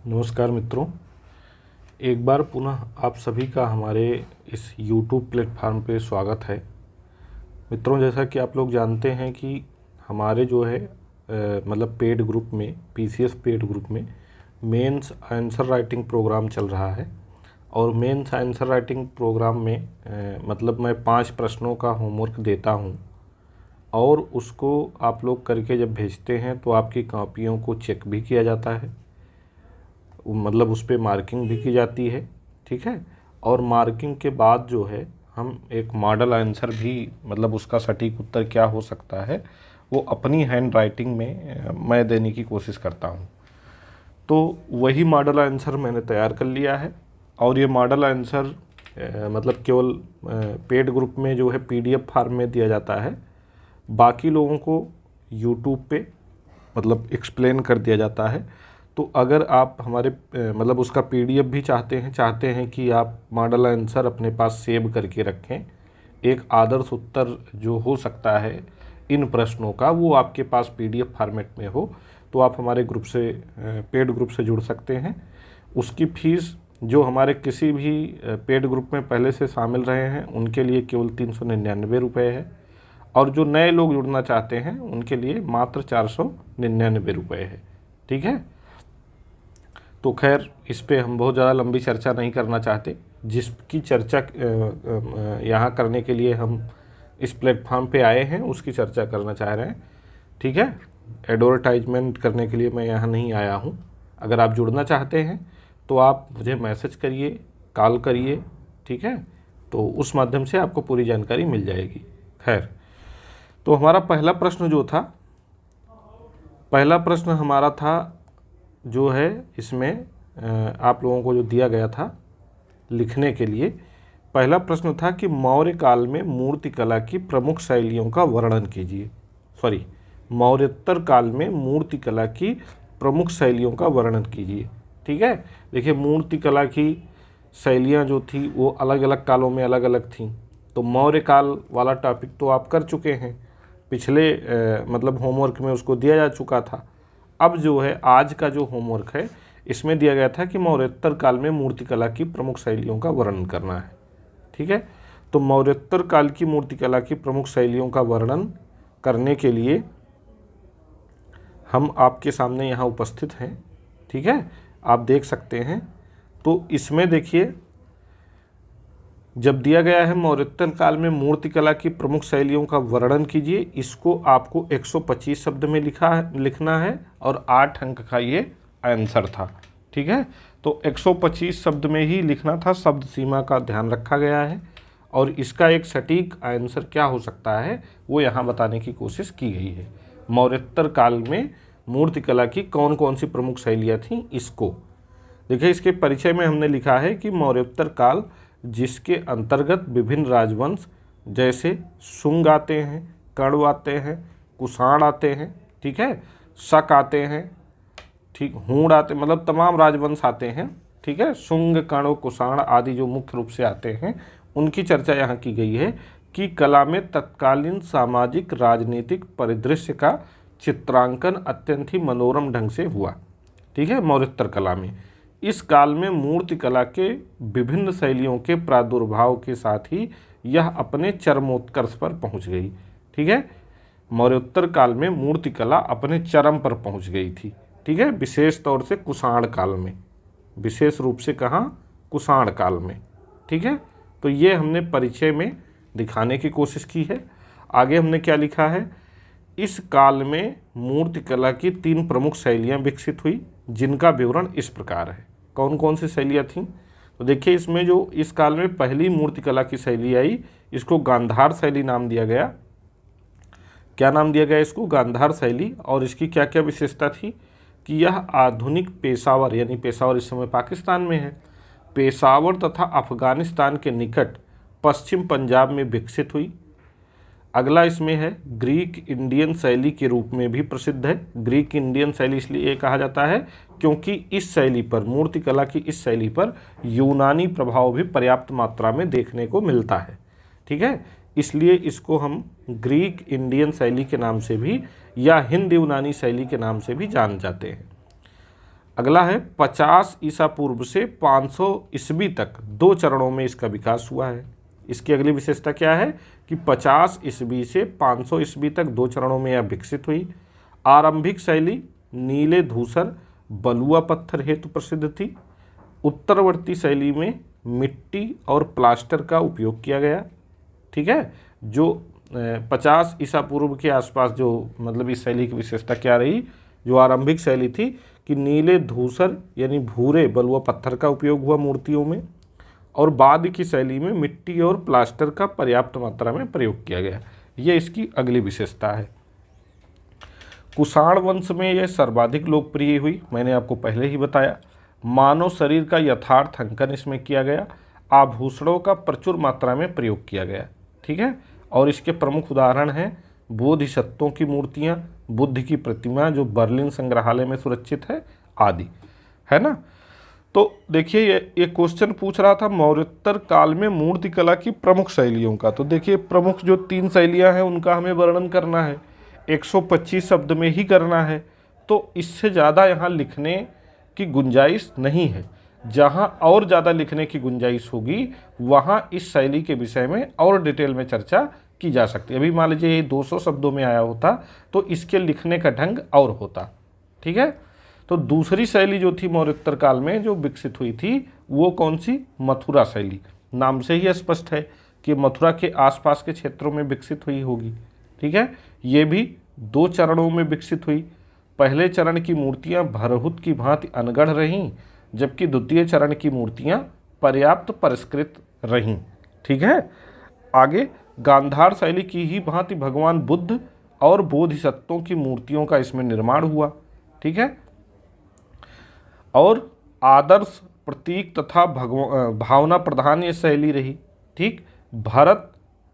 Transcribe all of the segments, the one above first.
नमस्कार मित्रों, एक बार पुनः आप सभी का हमारे इस YouTube प्लेटफार्म पे स्वागत है। मित्रों, जैसा कि आप लोग जानते हैं कि हमारे जो है मतलब पेड ग्रुप में PCS पेड ग्रुप में मेंस आंसर राइटिंग प्रोग्राम चल रहा है। और मेंस आंसर राइटिंग प्रोग्राम में मतलब मैं 5 प्रश्नों का होमवर्क देता हूँ और उसको आप लोग करके जब भेजते हैं तो आपकी कॉपियों को चेक भी किया जाता है, मतलब उस पर मार्किंग भी की जाती है। ठीक है। और मार्किंग के बाद जो है हम एक मॉडल आंसर भी, मतलब उसका सटीक उत्तर क्या हो सकता है, वो अपनी हैंड राइटिंग में मैं देने की कोशिश करता हूँ। तो वही मॉडल आंसर मैंने तैयार कर लिया है और ये मॉडल आंसर मतलब केवल पेड ग्रुप में जो है PDF फॉर्म में दिया जाता है। बाकी लोगों को यूट्यूब पे मतलब एक्सप्लेन कर दिया जाता है। तो अगर आप हमारे मतलब उसका PDF भी चाहते हैं कि आप मॉडल आंसर अपने पास सेव करके रखें, एक आदर्श उत्तर जो हो सकता है इन प्रश्नों का वो आपके पास PDF फॉर्मेट में हो, तो आप हमारे ग्रुप से पेड ग्रुप से जुड़ सकते हैं। उसकी फ़ीस जो हमारे किसी भी पेड ग्रुप में पहले से शामिल रहे हैं उनके लिए केवल 399 रुपये है, और जो नए लोग जुड़ना चाहते हैं उनके लिए मात्र 499 रुपये है। ठीक है। तो खैर, इस पे हम बहुत ज़्यादा लंबी चर्चा नहीं करना चाहते। जिसकी चर्चा यहाँ करने के लिए हम इस प्लेटफॉर्म पे आए हैं उसकी चर्चा करना चाह रहे हैं। ठीक है। एडवर्टाइजमेंट करने के लिए मैं यहाँ नहीं आया हूँ। अगर आप जुड़ना चाहते हैं तो आप मुझे मैसेज करिए, कॉल करिए। ठीक है। तो उस माध्यम से आपको पूरी जानकारी मिल जाएगी। खैर, तो हमारा पहला प्रश्न हमारा था जो है इसमें आप लोगों को जो दिया गया था लिखने के लिए, पहला प्रश्न था कि मौर्य काल में मूर्तिकला की प्रमुख शैलियों का वर्णन कीजिए। मौर्योत्तर काल में मूर्तिकला की प्रमुख शैलियों का वर्णन कीजिए। ठीक है। देखिए, मूर्तिकला की शैलियाँ जो थी वो अलग अलग कालों में अलग अलग थीं। तो मौर्य काल वाला टॉपिक तो आप कर चुके हैं, पिछले मतलब होमवर्क में उसको दिया जा चुका था। अब जो है आज का जो होमवर्क है इसमें दिया गया था कि मौर्योत्तर काल में मूर्तिकला की प्रमुख शैलियों का वर्णन करना है। ठीक है। तो मौर्योत्तर काल की मूर्तिकला की प्रमुख शैलियों का वर्णन करने के लिए हम आपके सामने यहाँ उपस्थित हैं। ठीक है, आप देख सकते हैं। तो इसमें देखिए, जब दिया गया है मौर्योत्तर काल में मूर्तिकला की प्रमुख शैलियों का वर्णन कीजिए, इसको आपको 125 शब्द में लिखना है और 8 अंक का ये आंसर था। ठीक है। तो 125 शब्द में ही लिखना था, शब्द सीमा का ध्यान रखा गया है और इसका एक सटीक आंसर क्या हो सकता है वो यहाँ बताने की कोशिश की गई है। मौर्योत्तर काल में मूर्तिकला की कौन कौन सी प्रमुख शैलियाँ थीं, इसको देखिए। इसके परिचय में हमने लिखा है कि मौर्योत्तर काल जिसके अंतर्गत विभिन्न राजवंश जैसे शुंग आते हैं, कण्व आते हैं, कुषाण आते हैं, ठीक है, शक आते हैं, ठीक, हूण आते, मतलब तमाम राजवंश आते हैं। ठीक है। शुंग, कण्व, कुषाण आदि जो मुख्य रूप से आते हैं उनकी चर्चा यहाँ की गई है कि कला में तत्कालीन सामाजिक राजनीतिक परिदृश्य का चित्रांकन अत्यंत ही मनोरम ढंग से हुआ। ठीक है। मौर्योत्तर कला में इस काल में मूर्तिकला के विभिन्न शैलियों के प्रादुर्भाव के साथ ही यह अपने चरमोत्कर्ष पर पहुंच गई। ठीक है। मौर्योत्तर काल में मूर्तिकला अपने चरम पर पहुंच गई थी। ठीक है। विशेष तौर से कुषाण काल में, विशेष रूप से कहाँ, कुषाण काल में। ठीक है। तो ये हमने परिचय में दिखाने की कोशिश की है। आगे हमने क्या लिखा है, इस काल में मूर्तिकला की 3 प्रमुख शैलियाँ विकसित हुई जिनका विवरण इस प्रकार है। कौन कौन सी शैलियाँ थीं? तो देखिए, इसमें जो इस काल में पहली मूर्तिकला की शैली आई, इसको गांधार शैली नाम दिया गया। क्या नाम दिया गया इसको? गांधार शैली। और इसकी क्या क्या विशेषता थी कि यह आधुनिक पेशावर, यानी पेशावर इस समय पाकिस्तान में है, पेशावर तथा अफगानिस्तान के निकट पश्चिम पंजाब में विकसित हुई। अगला इसमें है ग्रीक इंडियन शैली के रूप में भी प्रसिद्ध है। ग्रीक इंडियन शैली इसलिए कहा जाता है क्योंकि इस शैली पर, मूर्तिकला की इस शैली पर यूनानी प्रभाव भी पर्याप्त मात्रा में देखने को मिलता है। ठीक है। इसलिए इसको हम ग्रीक इंडियन शैली के नाम से भी या हिंद यूनानी शैली के नाम से भी जान जाते हैं। अगला है 50 ईसा पूर्व से 500 ईस्वी तक 2 चरणों में इसका विकास हुआ है। इसकी अगली विशेषता क्या है कि 50 ईस्वी से 500 ईस्वी तक 2 चरणों में यह विकसित हुई। आरंभिक शैली नीले धूसर बलुआ पत्थर हेतु प्रसिद्ध थी। उत्तरवर्ती शैली में मिट्टी और प्लास्टर का उपयोग किया गया। ठीक है, जो 50 ईसा पूर्व के आसपास जो मतलब इस शैली की विशेषता क्या रही, जो आरंभिक शैली थी कि नीले धूसर यानी भूरे बलुआ पत्थर का उपयोग हुआ मूर्तियों में, और बाद की शैली में मिट्टी और प्लास्टर का पर्याप्त मात्रा में प्रयोग किया गया। ये इसकी अगली विशेषता है। कुषाण वंश में यह सर्वाधिक लोकप्रिय हुई, मैंने आपको पहले ही बताया। मानव शरीर का यथार्थ अंकन इसमें किया गया। आभूषणों का प्रचुर मात्रा में प्रयोग किया गया। ठीक है, और इसके प्रमुख उदाहरण हैं बोधिसत्वों की मूर्तियां, बुद्ध की प्रतिमा जो बर्लिन संग्रहालय में सुरक्षित है आदि, है ना। तो देखिए ये क्वेश्चन पूछ रहा था मौर्योत्तर काल में मूर्ति कला की प्रमुख शैलियों का। तो देखिए प्रमुख जो 3 शैलियां हैं उनका हमें वर्णन करना है, 125 शब्द में ही करना है। तो इससे ज़्यादा यहाँ लिखने की गुंजाइश नहीं है। जहाँ और ज़्यादा लिखने की गुंजाइश होगी वहाँ इस शैली के विषय में और डिटेल में चर्चा की जा सकती है। अभी मान लीजिए ये 200 शब्दों में आया होता तो इसके लिखने का ढंग और होता। ठीक है, तो दूसरी शैली जो थी मौर्योत्तर काल में जो विकसित हुई थी वो कौन सी, मथुरा शैली। नाम से ही स्पष्ट है कि मथुरा के आसपास के क्षेत्रों में विकसित हुई होगी। ठीक है, ये भी 2 चरणों में विकसित हुई। पहले चरण की मूर्तियां भरहुत की भांति अनगढ़ रहीं, जबकि द्वितीय चरण की मूर्तियां पर्याप्त परिष्कृत रहीं। ठीक है, आगे गांधार शैली की ही भांति भगवान बुद्ध और बोधिसत्वों की मूर्तियों का इसमें निर्माण हुआ। ठीक है, और आदर्श प्रतीक तथा भावना प्रधान ये शैली रही। ठीक, भरत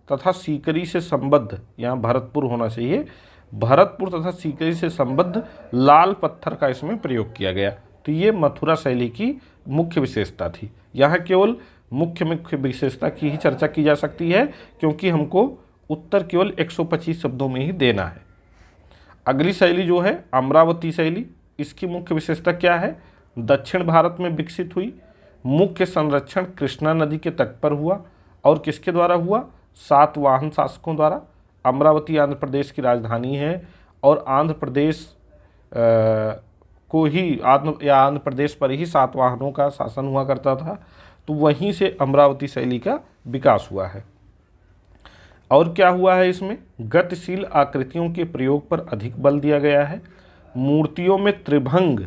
तथा सीकरी से संबद्ध, यहाँ भरतपुर होना चाहिए, भरतपुर तथा सीकरी से संबद्ध लाल पत्थर का इसमें प्रयोग किया गया। तो ये मथुरा शैली की मुख्य विशेषता थी। यहाँ केवल मुख्य विशेषता की ही चर्चा की जा सकती है क्योंकि हमको उत्तर केवल 125 शब्दों में ही देना है। अगली शैली जो है अमरावती शैली, इसकी मुख्य विशेषता क्या है, दक्षिण भारत में विकसित हुई। मुख्य संरक्षण कृष्णा नदी के तट पर हुआ और किसके द्वारा हुआ, सातवाहन शासकों द्वारा। अमरावती आंध्र प्रदेश की राजधानी है और आंध्र प्रदेश आंध्र प्रदेश पर ही सातवाहनों का शासन हुआ करता था। तो वहीं से अमरावती शैली का विकास हुआ है। और क्या हुआ है, इसमें गतिशील आकृतियों के प्रयोग पर अधिक बल दिया गया है। मूर्तियों में त्रिभंग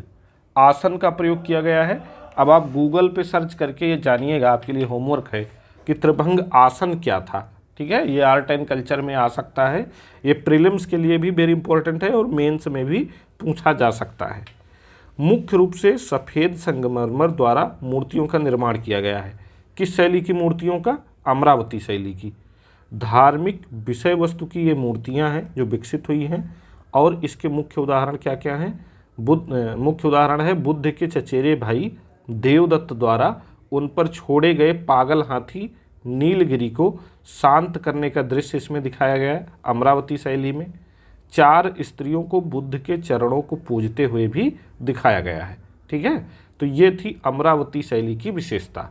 आसन का प्रयोग किया गया है। अब आप गूगल पे सर्च करके ये जानिएगा, आपके लिए होमवर्क है कि त्रिभंग आसन क्या था। ठीक है, ये आर्ट एंड कल्चर में आ सकता है, ये प्रीलिम्स के लिए भी वेरी इंपॉर्टेंट है और मेंस में भी पूछा जा सकता है। मुख्य रूप से सफ़ेद संगमरमर द्वारा मूर्तियों का निर्माण किया गया है। किस शैली की मूर्तियों का, अमरावती शैली की। धार्मिक विषय वस्तु की ये मूर्तियां हैं जो विकसित हुई हैं और इसके मुख्य उदाहरण क्या क्या हैं। मुख्य उदाहरण है बुद्ध के चचेरे भाई देवदत्त द्वारा उन पर छोड़े गए पागल हाथी नीलगिरी को शांत करने का दृश्य इसमें दिखाया गया है अमरावती शैली में। 4 स्त्रियों को बुद्ध के चरणों को पूजते हुए भी दिखाया गया है। ठीक है, तो ये थी अमरावती शैली की विशेषता।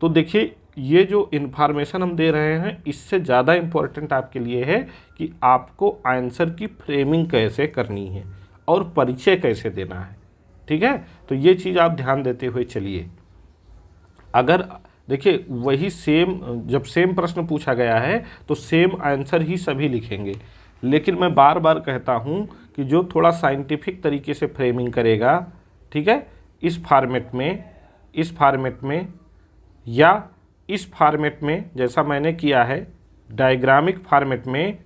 तो देखिए ये जो इन्फॉर्मेशन हम दे रहे हैं इससे ज़्यादा इम्पोर्टेंट आपके लिए है कि आपको आंसर की फ्रेमिंग कैसे करनी है और परिचय कैसे देना है। ठीक है, तो ये चीज़ आप ध्यान देते हुए चलिए। अगर देखिए वही जब सेम प्रश्न पूछा गया है तो सेम आंसर ही सभी लिखेंगे, लेकिन मैं बार बार कहता हूँ कि जो थोड़ा साइंटिफिक तरीके से फ्रेमिंग करेगा, ठीक है, इस फॉर्मेट में या इस फॉर्मेट में जैसा मैंने किया है डायग्रामिक फॉर्मेट में,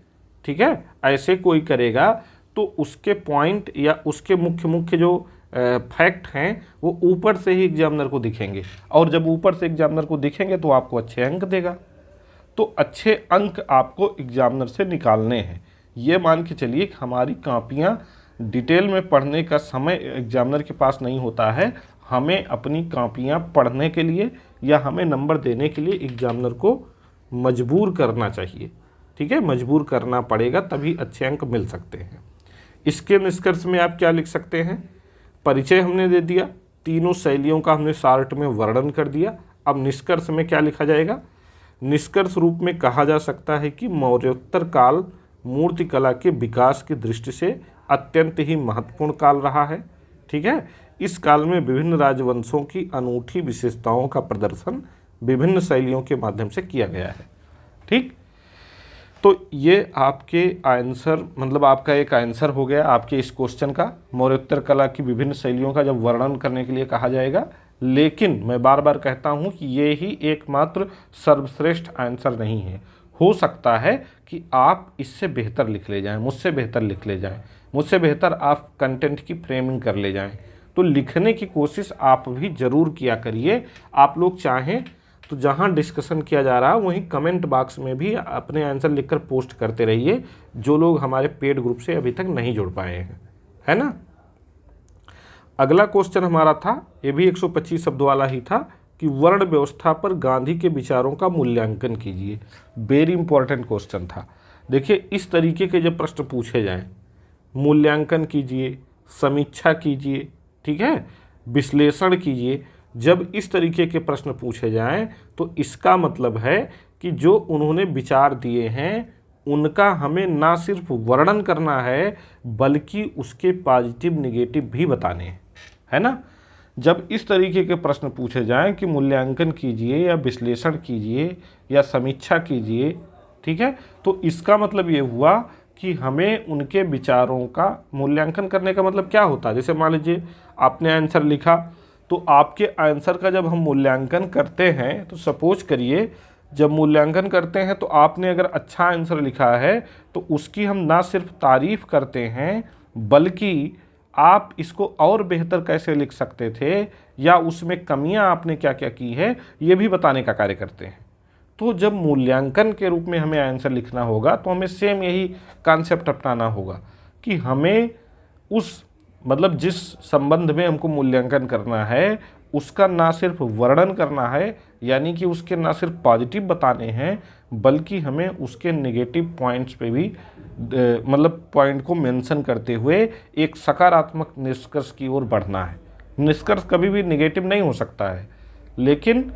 ठीक है, ऐसे कोई करेगा तो उसके पॉइंट या उसके मुख्य जो फैक्ट हैं वो ऊपर से ही एग्जामिनर को दिखेंगे, और जब ऊपर से एग्जामिनर को दिखेंगे तो आपको अच्छे अंक देगा। तो अच्छे अंक आपको एग्जामिनर से निकालने हैं। ये मान के चलिए कि हमारी कापियाँ डिटेल में पढ़ने का समय एग्जामिनर के पास नहीं होता है। हमें अपनी कापियाँ पढ़ने के लिए या हमें नंबर देने के लिए एग्जामिनर को मजबूर करना चाहिए। ठीक है, मजबूर करना पड़ेगा तभी अच्छे अंक मिल सकते हैं। इसके निष्कर्ष में आप क्या लिख सकते हैं, परिचय हमने दे दिया, तीनों शैलियों का हमने शार्ट में वर्णन कर दिया। अब निष्कर्ष में क्या लिखा जाएगा? निष्कर्ष रूप में कहा जा सकता है कि मौर्योत्तर काल मूर्तिकला के विकास की दृष्टि से अत्यंत ही महत्वपूर्ण काल रहा है। ठीक है, इस काल में विभिन्न राजवंशों की अनूठी विशेषताओं का प्रदर्शन विभिन्न शैलियों के माध्यम से किया गया है। ठीक, तो ये आपके आंसर, मतलब आपका एक आंसर हो गया आपके इस क्वेश्चन का। मौर्योत्तर कला की विभिन्न शैलियों का जब वर्णन करने के लिए कहा जाएगा, लेकिन मैं बार बार कहता हूँ कि ये ही एकमात्र सर्वश्रेष्ठ आंसर नहीं है। हो सकता है कि आप इससे बेहतर लिख ले जाएं, मुझसे बेहतर लिख ले जाएं, मुझसे बेहतर आप कंटेंट की फ्रेमिंग कर ले जाएं। तो लिखने की कोशिश आप भी ज़रूर किया करिए। आप लोग चाहें तो जहां डिस्कशन किया जा रहा है वहीं कमेंट बॉक्स में भी अपने आंसर लिखकर पोस्ट करते रहिए, जो लोग हमारे पेड ग्रुप से अभी तक नहीं जुड़ पाए हैं, है ना। अगला क्वेश्चन हमारा था, ये भी 125 शब्द वाला ही था, कि वर्ण व्यवस्था पर गांधी के विचारों का मूल्यांकन कीजिए। वेरी इंपॉर्टेंट क्वेश्चन था। देखिए, इस तरीके के जब प्रश्न पूछे जाएं, मूल्यांकन कीजिए, समीक्षा कीजिए, ठीक है, विश्लेषण कीजिए, जब इस तरीके के प्रश्न पूछे जाएं तो इसका मतलब है कि जो उन्होंने विचार दिए हैं उनका हमें ना सिर्फ वर्णन करना है बल्कि उसके पॉजिटिव निगेटिव भी बताने हैं, है ना। जब इस तरीके के प्रश्न पूछे जाएं कि मूल्यांकन कीजिए या विश्लेषण कीजिए या समीक्षा कीजिए, ठीक है, तो इसका मतलब ये हुआ कि हमें उनके विचारों का मूल्यांकन करने का मतलब क्या होता है। जैसे मान लीजिए आपने आंसर लिखा, तो आपके आंसर का जब हम मूल्यांकन करते हैं तो सपोज करिए जब मूल्यांकन करते हैं तो आपने अगर अच्छा आंसर लिखा है तो उसकी हम ना सिर्फ तारीफ़ करते हैं बल्कि आप इसको और बेहतर कैसे लिख सकते थे या उसमें कमियां आपने क्या क्या की है ये भी बताने का कार्य करते हैं। तो जब मूल्यांकन के रूप में हमें आंसर लिखना होगा तो हमें सेम यही कॉन्सेप्ट अपनाना होगा कि हमें उस मतलब जिस संबंध में हमको मूल्यांकन करना है उसका ना सिर्फ वर्णन करना है, यानी कि उसके ना सिर्फ पॉजिटिव बताने हैं बल्कि हमें उसके नेगेटिव पॉइंट्स पे भी मतलब पॉइंट को मेंशन करते हुए एक सकारात्मक निष्कर्ष की ओर बढ़ना है। निष्कर्ष कभी भी नेगेटिव नहीं हो सकता है, लेकिन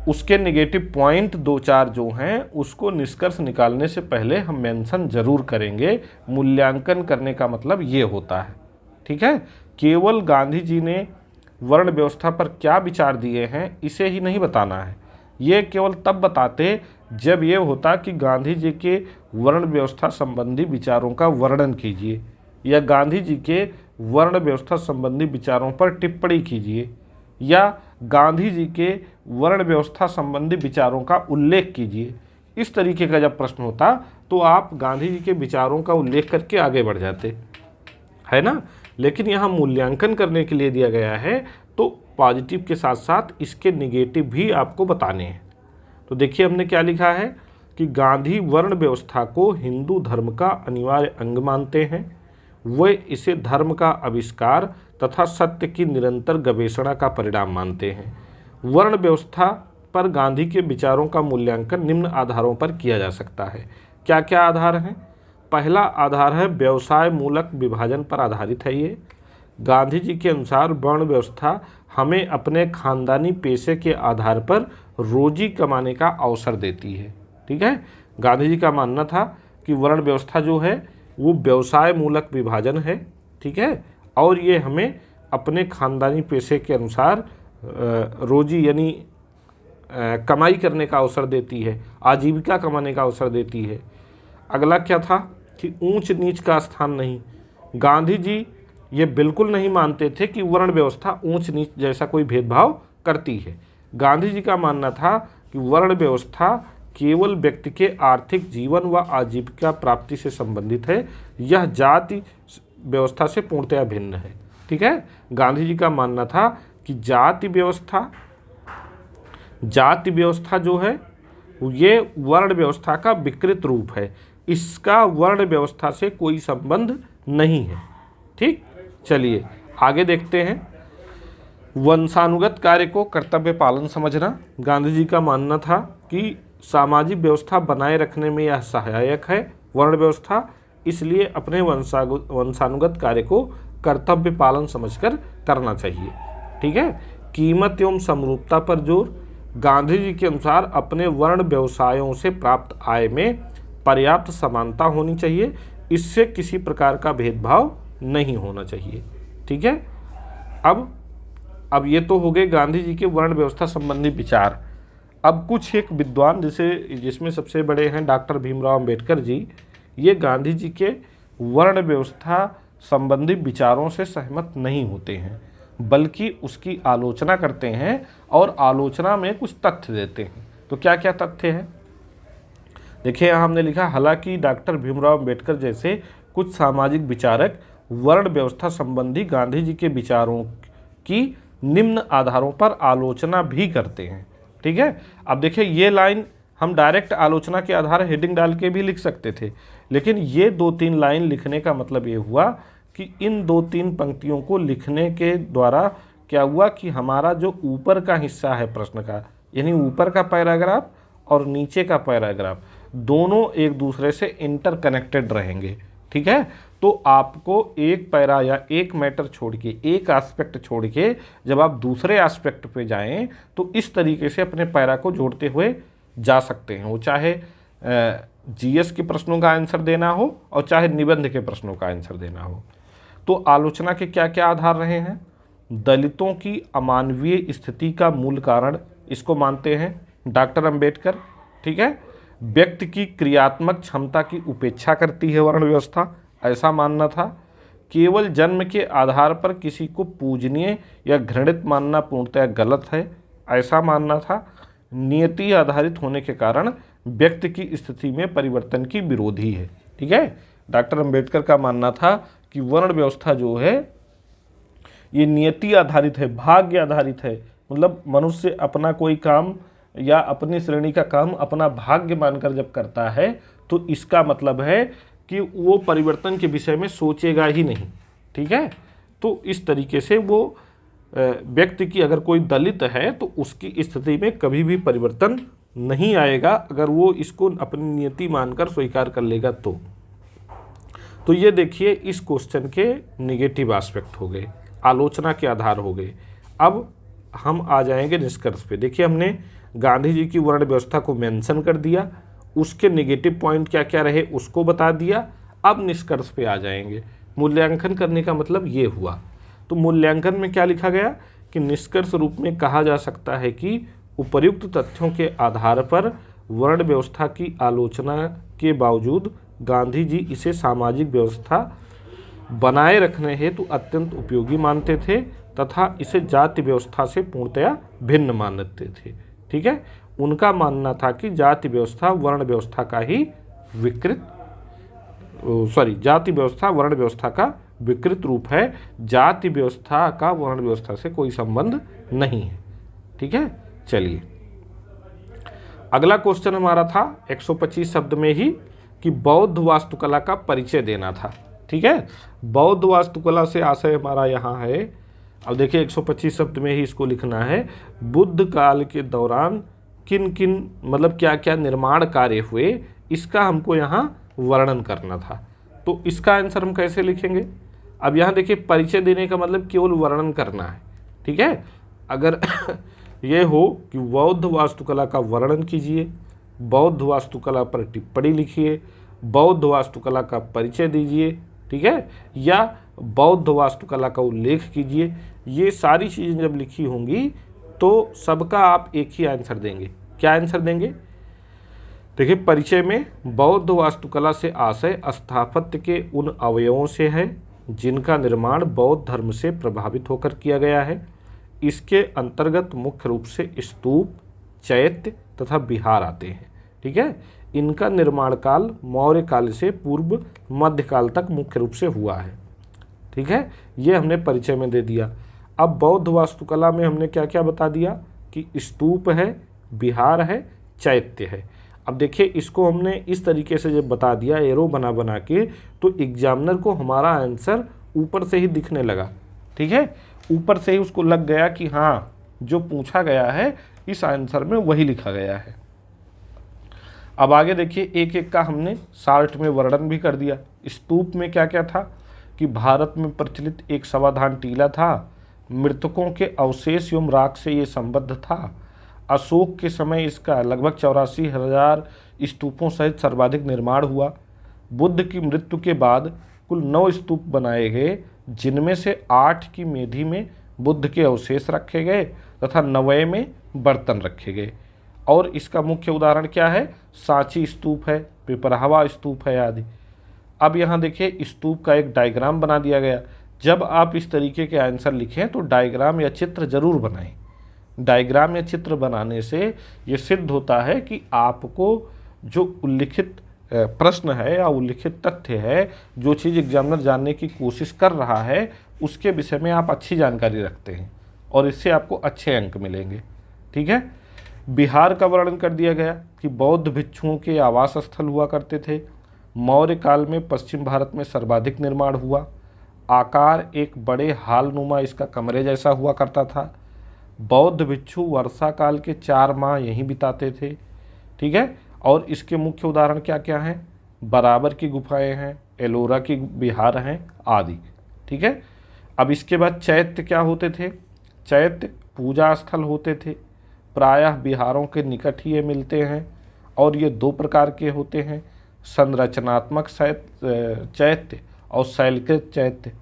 उसके नेगेटिव पॉइंट 2-4 जो हैं उसको निष्कर्ष निकालने से पहले हम मेंशन ज़रूर करेंगे। मूल्यांकन करने का मतलब ये होता है, ठीक है। केवल गांधी जी ने वर्ण व्यवस्था पर क्या विचार दिए हैं इसे ही नहीं बताना है। ये केवल तब बताते जब ये होता कि गांधी जी के वर्ण व्यवस्था संबंधी विचारों का वर्णन कीजिए या गांधी जी के वर्ण व्यवस्था संबंधी विचारों पर टिप्पणी कीजिए या गांधी जी के वर्ण व्यवस्था संबंधी विचारों का उल्लेख कीजिए। इस तरीके का जब प्रश्न होता तो आप गांधी जी के विचारों का उल्लेख करके आगे बढ़ जाते, है ना। लेकिन यहाँ मूल्यांकन करने के लिए दिया गया है तो पॉजिटिव के साथ साथ इसके निगेटिव भी आपको बताने हैं। तो देखिए हमने क्या लिखा है कि गांधी वर्ण व्यवस्था को हिंदू धर्म का अनिवार्य अंग मानते हैं। वे इसे धर्म का आविष्कार तथा सत्य की निरंतर गवेषणा का परिणाम मानते हैं। वर्ण व्यवस्था पर गांधी के विचारों का मूल्यांकन निम्न आधारों पर किया जा सकता है। क्या क्या आधार हैं? पहला आधार है व्यवसाय मूलक विभाजन पर आधारित है। ये गांधी जी के अनुसार वर्ण व्यवस्था हमें अपने खानदानी पेशे के आधार पर रोजी कमाने का अवसर देती है, ठीक है। गांधी जी का मानना था कि वर्ण व्यवस्था जो है वो व्यवसाय मूलक विभाजन है, ठीक है, और ये हमें अपने खानदानी पेशे के अनुसार रोजी यानी कमाई करने का अवसर देती है, आजीविका कमाने का अवसर देती है। अगला क्या था कि ऊंच नीच का स्थान नहीं। गांधी जी ये बिल्कुल नहीं मानते थे कि वर्ण व्यवस्था ऊंच नीच जैसा कोई भेदभाव करती है। गांधी जी का मानना था कि वर्ण व्यवस्था केवल व्यक्ति के आर्थिक जीवन व आजीविका प्राप्ति से संबंधित है, यह जाति व्यवस्था से पूर्णतया भिन्न है, ठीक है। गांधी जी का मानना था कि जाति व्यवस्था जो है ये वर्ण व्यवस्था का विकृत रूप है, इसका वर्ण व्यवस्था से कोई संबंध नहीं है, ठीक। चलिए आगे देखते हैं। वंशानुगत कार्य को कर्तव्य पालन समझना। गांधी जी का मानना था कि सामाजिक व्यवस्था बनाए रखने में यह सहायक है वर्ण व्यवस्था, इसलिए अपने वंशानुगत कार्य को कर्तव्य पालन समझकर करना चाहिए। ठीक है। कीमत एवं समरूपता पर जोर। गांधी जी के अनुसार अपने वर्ण व्यवसायों से प्राप्त आय में पर्याप्त समानता होनी चाहिए, इससे किसी प्रकार का भेदभाव नहीं होना चाहिए। ठीक है। अब ये तो हो गए गांधी जी के वर्ण व्यवस्था संबंधी विचार। अब कुछ एक विद्वान जिसमें सबसे बड़े हैं डॉक्टर भीमराव अंबेडकर जी, ये गांधी जी के वर्ण व्यवस्था संबंधी विचारों से सहमत नहीं होते हैं, बल्कि उसकी आलोचना करते हैं और आलोचना में कुछ तथ्य देते हैं। तो क्या क्या तथ्य हैं देखिए, यहाँ हमने लिखा, हालांकि डॉक्टर भीमराव अंबेडकर जैसे कुछ सामाजिक विचारक वर्ण व्यवस्था संबंधी गांधी जी के विचारों की निम्न आधारों पर आलोचना भी करते हैं। ठीक है। अब देखिए, ये लाइन हम डायरेक्ट आलोचना के आधार हेडिंग डाल के भी लिख सकते थे, लेकिन ये 2-3 लाइन लिखने का मतलब ये हुआ कि इन 2-3 पंक्तियों को लिखने के द्वारा क्या हुआ कि हमारा जो ऊपर का हिस्सा है प्रश्न का, यानी ऊपर का पैराग्राफ और नीचे का पैराग्राफ, दोनों एक दूसरे से इंटरकनेक्टेड रहेंगे। ठीक है। तो आपको एक पैरा या एक मैटर छोड़ के, एक एस्पेक्ट छोड़ के जब आप दूसरे एस्पेक्ट पे जाएं तो इस तरीके से अपने पैरा को जोड़ते हुए जा सकते हैं। वो चाहे जीएस के प्रश्नों का आंसर देना हो और चाहे निबंध के प्रश्नों का आंसर देना हो। तो आलोचना के क्या क्या आधार रहे हैं? दलितों की अमानवीय स्थिति का मूल कारण, इसको मानते हैं डॉक्टर अंबेडकर। ठीक है। व्यक्ति की क्रियात्मक क्षमता की उपेक्षा करती है वर्ण व्यवस्था, ऐसा मानना था। केवल जन्म के आधार पर किसी को पूजनीय या घृणित मानना पूर्णतः गलत है, ऐसा मानना था। नियति आधारित होने के कारण व्यक्ति की स्थिति में परिवर्तन की विरोधी है। ठीक है। डॉक्टर अंबेडकर का मानना था कि वर्ण व्यवस्था जो है ये नियति आधारित है, भाग्य आधारित है। मतलब मनुष्य अपना कोई काम या अपनी श्रेणी का काम अपना भाग्य मानकर जब करता है तो इसका मतलब है कि वो परिवर्तन के विषय में सोचेगा ही नहीं। ठीक है। तो इस तरीके से वो व्यक्ति की, अगर कोई दलित है तो उसकी स्थिति में कभी भी परिवर्तन नहीं आएगा अगर वो इसको अपनी नियति मानकर स्वीकार कर लेगा। तो ये देखिए, इस क्वेश्चन के निगेटिव एस्पेक्ट हो गए, आलोचना के आधार हो गए। अब हम आ जाएंगे निष्कर्ष पे। देखिए, हमने गांधी जी की वर्ण व्यवस्था को मेंशन कर दिया, उसके नेगेटिव पॉइंट क्या क्या रहे उसको बता दिया। अब निष्कर्ष पे आ जाएंगे। मूल्यांकन करने का मतलब ये हुआ। तो मूल्यांकन में क्या लिखा गया कि निष्कर्ष रूप में कहा जा सकता है कि उपर्युक्त तथ्यों के आधार पर वर्ण व्यवस्था की आलोचना के बावजूद गांधी जी इसे सामाजिक व्यवस्था बनाए रखने हेतु अत्यंत उपयोगी मानते थे तथा इसे जाति व्यवस्था से पूर्णतया भिन्न मानते थे। ठीक है। उनका मानना था कि जाति व्यवस्था वर्ण व्यवस्था का ही जाति व्यवस्था वर्ण व्यवस्था का विकृत रूप है, जाति व्यवस्था का वर्ण व्यवस्था से कोई संबंध नहीं है। ठीक है। चलिए, अगला क्वेश्चन हमारा था 125 शब्द में ही कि बौद्ध वास्तुकला का परिचय देना था। ठीक है। बौद्ध वास्तुकला से आशय हमारा यहाँ है। अब देखिए, 125 शब्द में ही इसको लिखना है। बुद्ध काल के दौरान किन किन मतलब क्या क्या निर्माण कार्य हुए, इसका हमको यहाँ वर्णन करना था। तो इसका आंसर हम कैसे लिखेंगे? अब यहाँ देखिए, परिचय देने का मतलब केवल वर्णन करना है। ठीक है। अगर ये हो कि बौद्ध वास्तुकला का वर्णन कीजिए, बौद्ध वास्तुकला पर टिप्पणी लिखिए, बौद्ध वास्तुकला का परिचय दीजिए। ठीक है। या बौद्ध वास्तुकला का उल्लेख कीजिए, ये सारी चीज़ें जब लिखी होंगी तो सबका आप एक ही आंसर देंगे। क्या आंसर देंगे? देखिए, परिचय में बौद्ध वास्तुकला से आशय स्थापत्य के उन अवयवों से है जिनका निर्माण बौद्ध धर्म से प्रभावित होकर किया गया है। इसके अंतर्गत मुख्य रूप से स्तूप, चैत्य तथा विहार आते हैं। ठीक है। इनका निर्माण काल मौर्य काल से पूर्व मध्यकाल तक मुख्य रूप से हुआ है। ठीक है। ये हमने परिचय में दे दिया। अब बौद्ध वास्तुकला में हमने क्या क्या बता दिया कि स्तूप है, विहार है, चैत्य है। अब देखिए, इसको हमने इस तरीके से जब बता दिया एरो बना बना के, तो एग्जामिनर को हमारा आंसर ऊपर से ही दिखने लगा। ठीक है। ऊपर से ही उसको लग गया कि हाँ, जो पूछा गया है इस आंसर में वही लिखा गया है। अब आगे देखिए, एक एक का हमने शार्ट में वर्णन भी कर दिया। स्तूप में क्या क्या था कि भारत में प्रचलित एक समाधान टीला था, मृतकों के अवशेष एवं राख से ये संबद्ध था। अशोक के समय इसका लगभग 84,000 स्तूपों सहित सर्वाधिक निर्माण हुआ। बुद्ध की मृत्यु के बाद कुल 9 स्तूप बनाए गए, जिनमें से 8 की मेढी में बुद्ध के अवशेष रखे गए तथा 9वें में बर्तन रखे गए। और इसका मुख्य उदाहरण क्या है? सांची स्तूप है, पिपरावा स्तूप है आदि। अब यहाँ देखिए स्तूप का एक डायग्राम बना दिया गया। जब आप इस तरीके के आंसर लिखें तो डायग्राम या चित्र जरूर बनाएं। डायग्राम या चित्र बनाने से ये सिद्ध होता है कि आपको जो उल्लिखित प्रश्न है या उल्लिखित तथ्य है, जो चीज़ एग्जामिनर जानने की कोशिश कर रहा है, उसके विषय में आप अच्छी जानकारी रखते हैं और इससे आपको अच्छे अंक मिलेंगे। ठीक है। बिहार का वर्णन कर दिया गया कि बौद्ध भिक्षुओं के आवास स्थल हुआ करते थे। मौर्य काल में पश्चिम भारत में सर्वाधिक निर्माण हुआ। आकार एक बड़े हालनुमा इसका कमरे जैसा हुआ करता था। बौद्ध भिक्षु वर्षा काल के 4 माह यहीं बिताते थे। ठीक है। और इसके मुख्य उदाहरण क्या क्या हैं? बराबर की गुफाएं हैं, एलोरा की विहार हैं आदि। ठीक है। अब इसके बाद चैत्य क्या होते थे? चैत्य पूजा स्थल होते थे। प्रायः बिहारों के निकट ही ये मिलते हैं और ये 2 प्रकार के होते हैं, संरचनात्मक चैत्य और शैलकृत चैत्य।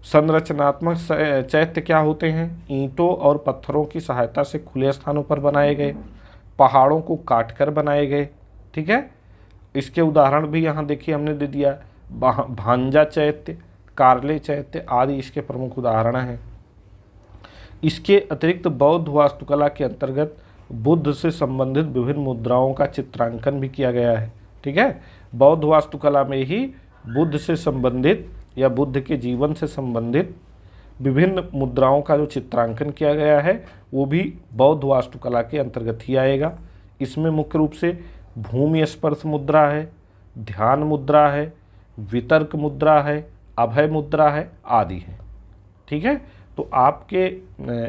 संरचनात्मक चैत्य क्या होते हैं? ईंटों और पत्थरों की सहायता से खुले स्थानों पर बनाए गए, पहाड़ों को काटकर बनाए गए। ठीक है। इसके उदाहरण भी यहाँ देखिए हमने दे दिया, भांजा चैत्य, कार्ले चैत्य आदि इसके प्रमुख उदाहरण हैं। इसके अतिरिक्त बौद्ध वास्तुकला के अंतर्गत बुद्ध से संबंधित विभिन्न मुद्राओं का चित्रांकन भी किया गया है। ठीक है। बौद्ध वास्तुकला में ही बुद्ध से संबंधित या बुद्ध के जीवन से संबंधित विभिन्न मुद्राओं का जो चित्रांकन किया गया है वो भी बौद्ध वास्तुकला के अंतर्गत ही आएगा। इसमें मुख्य रूप से भूमि स्पर्श मुद्रा है, ध्यान मुद्रा है, वितर्क मुद्रा है, अभय मुद्रा है आदि है। ठीक है। तो आपके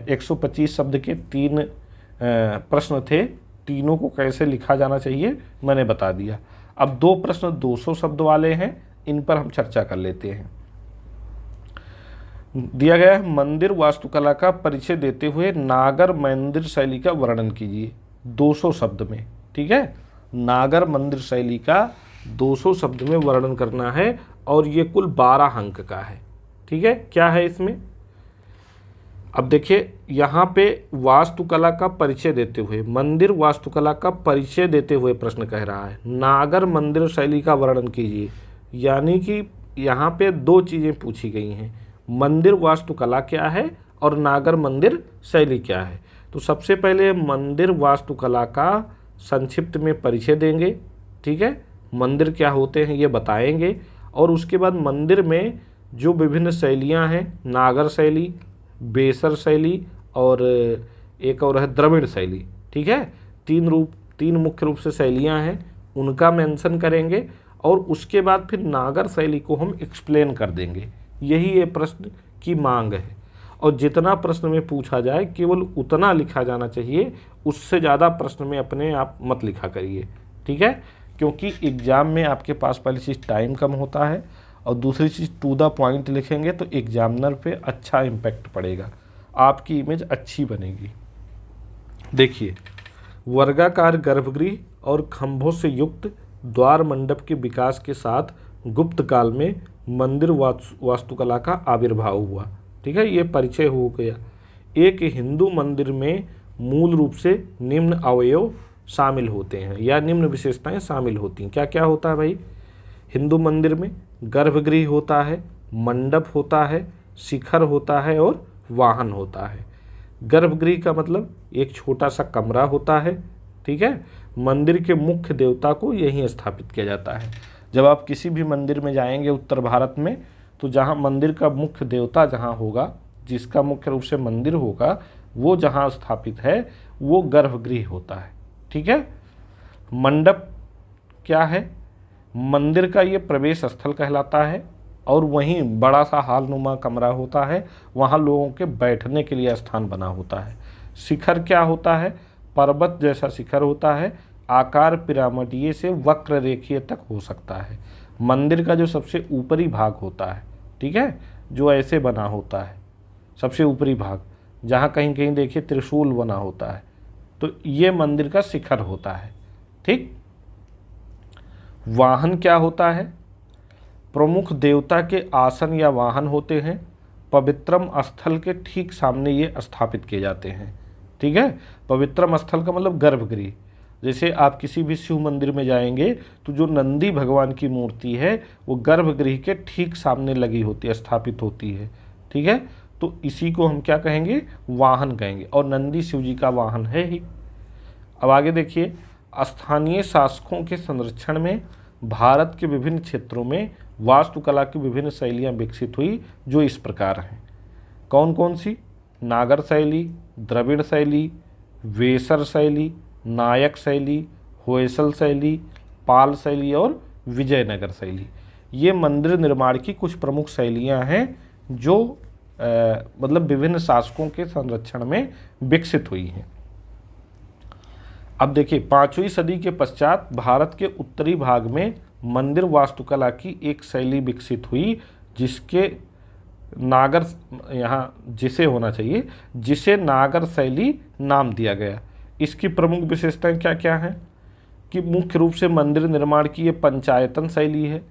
125 शब्द के 3 प्रश्न थे। तीनों को कैसे लिखा जाना चाहिए मैंने बता दिया। अब 2 प्रश्न 200 शब्द वाले हैं, इन पर हम चर्चा कर लेते हैं। दिया गया है, मंदिर वास्तुकला का परिचय देते हुए नागर मंदिर शैली का वर्णन कीजिए 200 शब्द में। ठीक है। नागर मंदिर शैली का 200 शब्द में वर्णन करना है और ये कुल 12 अंक का है। ठीक है। क्या है इसमें? अब देखिए यहाँ पे वास्तुकला का परिचय देते हुए, मंदिर वास्तुकला का परिचय देते हुए प्रश्न कह रहा है नागर मंदिर शैली का वर्णन कीजिए। यानी कि यहाँ पे 2 चीज़ें पूछी गई हैं, मंदिर वास्तुकला क्या है और नागर मंदिर शैली क्या है। तो सबसे पहले मंदिर वास्तुकला का संक्षिप्त में परिचय देंगे। ठीक है। मंदिर क्या होते हैं ये बताएंगे और उसके बाद मंदिर में जो विभिन्न शैलियाँ हैं, नागर शैली, बेसर शैली और एक और है द्रविड़ शैली। ठीक है। 3 मुख्य रूप से शैलियाँ हैं, उनका मेंशन करेंगे और उसके बाद फिर नागर शैली को हम एक्सप्लेन कर देंगे। यही ये प्रश्न की मांग है और जितना प्रश्न में पूछा जाए केवल उतना लिखा जाना चाहिए, उससे ज़्यादा प्रश्न में अपने आप मत लिखा करिए। ठीक है। क्योंकि एग्ज़ाम में आपके पास पहली चीज़ टाइम कम होता है और दूसरी चीज़ टू द पॉइंट लिखेंगे तो एग्जामिनर पे अच्छा इम्पैक्ट पड़ेगा, आपकी इमेज अच्छी बनेगी। देखिए, वर्गाकार गर्भगृह और खंभों से युक्त द्वार मंडप के विकास के साथ गुप्त काल में मंदिर वास्तुकला का आविर्भाव हुआ। ठीक है। ये परिचय हो गया। एक हिंदू मंदिर में मूल रूप से निम्न अवयव शामिल होते हैं या निम्न विशेषताएं शामिल होती हैं। क्या क्या होता है भाई? हिंदू मंदिर में गर्भगृह होता है, मंडप होता है, शिखर होता है और वाहन होता है। गर्भगृह का मतलब एक छोटा सा कमरा होता है। ठीक है। मंदिर के मुख्य देवता को यहीं स्थापित किया जाता है। जब आप किसी भी मंदिर में जाएंगे उत्तर भारत में, तो जहाँ मंदिर का मुख्य देवता जहाँ होगा, जिसका मुख्य रूप से मंदिर होगा, वो जहाँ स्थापित है वो गर्भगृह होता है। ठीक है। मंडप क्या है? मंदिर का ये प्रवेश स्थल कहलाता है और वहीं बड़ा सा हालनुमा कमरा होता है, वहाँ लोगों के बैठने के लिए स्थान बना होता है। शिखर क्या होता है? पर्वत जैसा शिखर होता है, आकार पिरामिडीय से वक्र रेखीय तक हो सकता है। मंदिर का जो सबसे ऊपरी भाग होता है, ठीक है, जो ऐसे बना होता है, सबसे ऊपरी भाग, जहाँ कहीं कहीं देखिए त्रिशूल बना होता है, तो ये मंदिर का शिखर होता है। ठीक, वाहन क्या होता है? प्रमुख देवता के आसन या वाहन होते हैं, पवित्रम स्थल के ठीक सामने ये स्थापित किए जाते हैं। ठीक है, पवित्रम स्थल का मतलब गर्भगृह। जैसे आप किसी भी शिव मंदिर में जाएंगे तो जो नंदी भगवान की मूर्ति है वो गर्भगृह के ठीक सामने लगी होती है, स्थापित होती है। ठीक है, तो इसी को हम क्या कहेंगे? वाहन कहेंगे, और नंदी शिव जी का वाहन है ही। अब आगे देखिए, स्थानीय शासकों के संरक्षण में भारत के विभिन्न क्षेत्रों में वास्तुकला की विभिन्न शैलियाँ विकसित हुई, जो इस प्रकार हैं। कौन कौन सी? नागर शैली, द्रविड़ शैली, वेसर शैली, नायक शैली, होयसल शैली, पाल शैली और विजयनगर शैली। ये मंदिर निर्माण की कुछ प्रमुख शैलियाँ हैं जो मतलब विभिन्न शासकों के संरक्षण में विकसित हुई हैं। अब देखिए, 5वीं सदी के पश्चात भारत के उत्तरी भाग में मंदिर वास्तुकला की एक शैली विकसित हुई, जिसके नागर, यहाँ जिसे होना चाहिए, जिसे नागर शैली नाम दिया गया। इसकी प्रमुख विशेषताएं क्या क्या हैं? कि मुख्य रूप से मंदिर निर्माण की ये पंचायतन शैली है।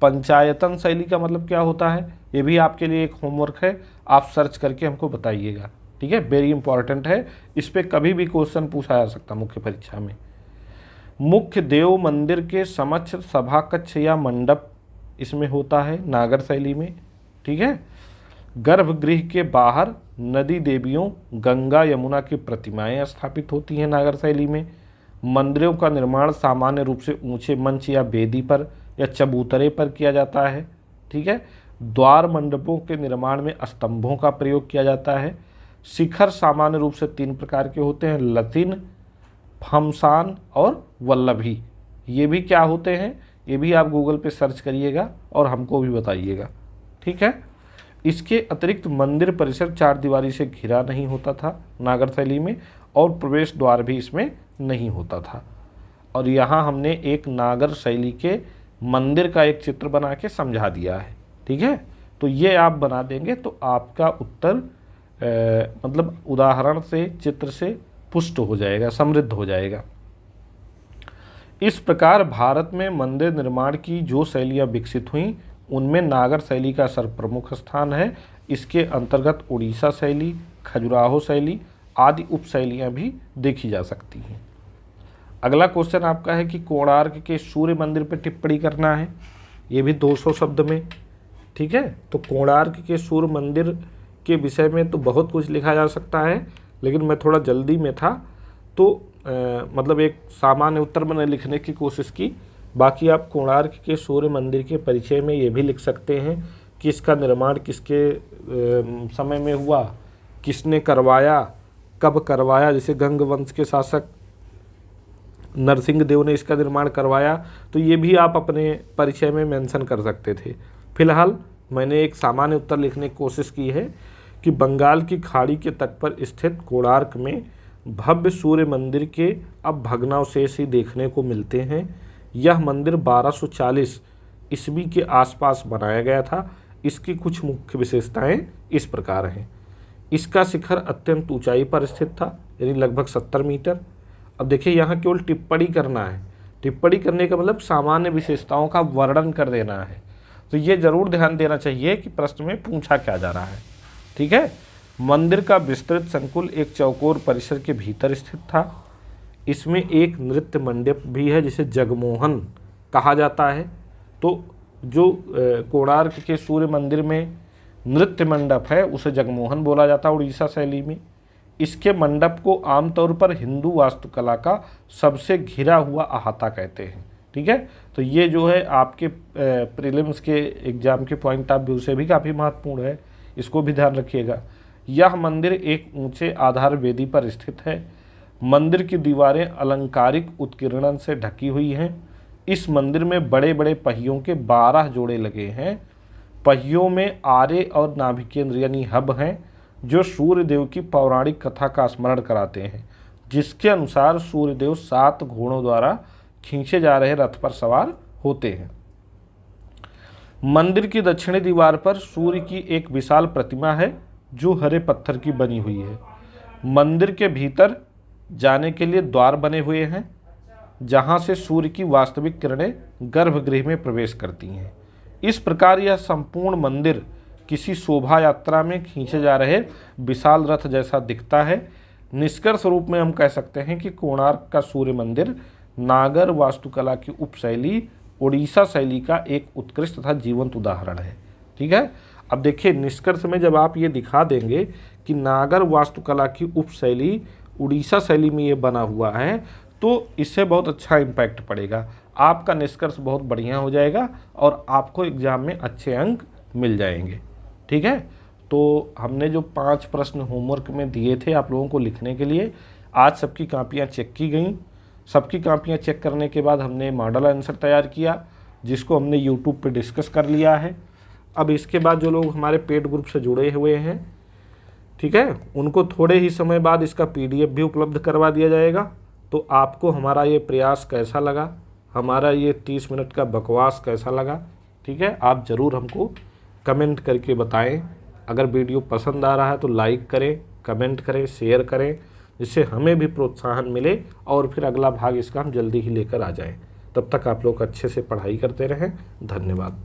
पंचायतन शैली का मतलब क्या होता है, ये भी आपके लिए एक होमवर्क है, आप सर्च करके हमको बताइएगा। ठीक है, वेरी इंपॉर्टेंट है, इस पर कभी भी क्वेश्चन पूछा जा सकता मुख्य परीक्षा में। मुख्य देव मंदिर के समक्ष सभा कक्ष या मंडप इसमें होता है नागर शैली में। ठीक है, गर्भगृह के बाहर नदी देवियों गंगा यमुना की प्रतिमाएं स्थापित होती हैं नागर शैली में। मंदिरों का निर्माण सामान्य रूप से ऊंचे मंच या वेदी पर या चबूतरे पर किया जाता है। ठीक है, द्वार मंडपों के निर्माण में स्तंभों का प्रयोग किया जाता है। शिखर सामान्य रूप से 3 प्रकार के होते हैं, लतिन, फमसान और वल्लभी। ये भी क्या होते हैं, ये भी आप गूगल पे सर्च करिएगा और हमको भी बताइएगा। ठीक है, इसके अतिरिक्त मंदिर परिसर 4 दीवारी से घिरा नहीं होता था नागर शैली में, और प्रवेश द्वार भी इसमें नहीं होता था। और यहाँ हमने एक नागर शैली के मंदिर का एक चित्र बना के समझा दिया है। ठीक है, तो ये आप बना देंगे तो आपका उत्तर मतलब उदाहरण से, चित्र से पुष्ट हो जाएगा, समृद्ध हो जाएगा। इस प्रकार भारत में मंदिर निर्माण की जो शैलियाँ विकसित हुईं उनमें नागर शैली का सर्वप्रमुख स्थान है। इसके अंतर्गत उड़ीसा शैली, खजुराहो शैली आदि उपशैलियाँ भी देखी जा सकती हैं। अगला क्वेश्चन आपका है कि कोणार्क के सूर्य मंदिर पर टिप्पणी करना है, ये भी 200 शब्द में। ठीक है, तो कोणार्क के सूर्य मंदिर के विषय में तो बहुत कुछ लिखा जा सकता है, लेकिन मैं थोड़ा जल्दी में था तो मतलब एक सामान्य उत्तर मैंने लिखने की कोशिश की। बाकी आप कोणार्क के सूर्य मंदिर के परिचय में ये भी लिख सकते हैं कि इसका निर्माण किसके समय में हुआ, किसने करवाया, कब करवाया। जैसे गंग वंश के शासक नरसिंह देव ने इसका निर्माण करवाया, तो ये भी आप अपने परिचय में मेंशन कर सकते थे। फिलहाल मैंने एक सामान्य उत्तर लिखने की कोशिश की है कि बंगाल की खाड़ी के तट पर स्थित कोणार्क में भव्य सूर्य मंदिर के अब भग्नावशेष ही देखने को मिलते हैं। यह मंदिर 1240 ईस्वी के आसपास बनाया गया था। इसकी कुछ मुख्य विशेषताएं इस प्रकार हैं। इसका शिखर अत्यंत ऊंचाई पर स्थित था, यानी लगभग 70 मीटर। अब देखिए, यहाँ केवल टिप्पणी करना है। टिप्पणी करने का मतलब सामान्य विशेषताओं का वर्णन कर देना है। तो ये जरूर ध्यान देना चाहिए कि प्रश्न में पूछा क्या जा रहा है। ठीक है, मंदिर का विस्तृत संकुल एक चौकोर परिसर के भीतर स्थित था। इसमें एक नृत्य मंडप भी है जिसे जगमोहन कहा जाता है। तो जो कोणार्क के सूर्य मंदिर में नृत्य मंडप है उसे जगमोहन बोला जाता है उड़ीसा शैली में। इसके मंडप को आमतौर पर हिंदू वास्तुकला का सबसे घिरा हुआ अहाता कहते हैं। ठीक है, तो ये जो है आपके प्रीलिम्स के एग्जाम के पॉइंट ऑफ व्यू से भी काफ़ी महत्वपूर्ण है, इसको भी ध्यान रखिएगा। यह मंदिर एक ऊंचे आधार वेदी पर स्थित है। मंदिर की दीवारें अलंकारिक उत्कीर्णन से ढकी हुई हैं। इस मंदिर में बड़े बड़े पहियों के 12 जोड़े लगे हैं। पहियों में आरे और नाभिकेंद्र यानी हब हैं, जो सूर्यदेव की पौराणिक कथा का स्मरण कराते हैं, जिसके अनुसार सूर्यदेव 7 घोड़ों द्वारा खींचे जा रहे रथ पर सवार होते हैं। मंदिर की दक्षिणी दीवार पर सूर्य की एक विशाल प्रतिमा है जो हरे पत्थर की बनी हुई है। मंदिर के भीतर जाने के लिए द्वार बने हुए हैं जहां से सूर्य की वास्तविक किरणें गर्भगृह में प्रवेश करती हैं। इस प्रकार यह संपूर्ण मंदिर किसी शोभा यात्रा में खींचे जा रहे विशाल रथ जैसा दिखता है। निष्कर्ष रूप में हम कह सकते हैं कि कोणार्क का सूर्य मंदिर नागर वास्तुकला की उपशैली ओडिशा शैली का एक उत्कृष्ट तथा जीवंत उदाहरण है। ठीक है, अब देखिए निष्कर्ष में जब आप ये दिखा देंगे कि नागर वास्तुकला की उपशैली उड़ीसा शैली में ये बना हुआ है तो इससे बहुत अच्छा इम्पैक्ट पड़ेगा, आपका निष्कर्ष बहुत बढ़िया हो जाएगा और आपको एग्जाम में अच्छे अंक मिल जाएंगे। ठीक है, तो हमने जो 5 प्रश्न होमवर्क में दिए थे आप लोगों को लिखने के लिए, आज सबकी कापियाँ चेक की गई। सबकी कापियाँ चेक करने के बाद हमने मॉडल आंसर तैयार किया जिसको हमने यूट्यूब पे डिस्कस कर लिया है। अब इसके बाद जो लोग हमारे पेड ग्रुप से जुड़े हुए हैं, ठीक है, उनको थोड़े ही समय बाद इसका PDF भी उपलब्ध करवा दिया जाएगा। तो आपको हमारा ये प्रयास कैसा लगा, हमारा ये 30 मिनट का बकवास कैसा लगा, ठीक है, आप ज़रूर हमको कमेंट करके बताएं। अगर वीडियो पसंद आ रहा है तो लाइक करें, कमेंट करें, शेयर करें, जिससे हमें भी प्रोत्साहन मिले और फिर अगला भाग इसका हम जल्दी ही लेकर आ जाएं। तब तक आप लोग अच्छे से पढ़ाई करते रहें। धन्यवाद।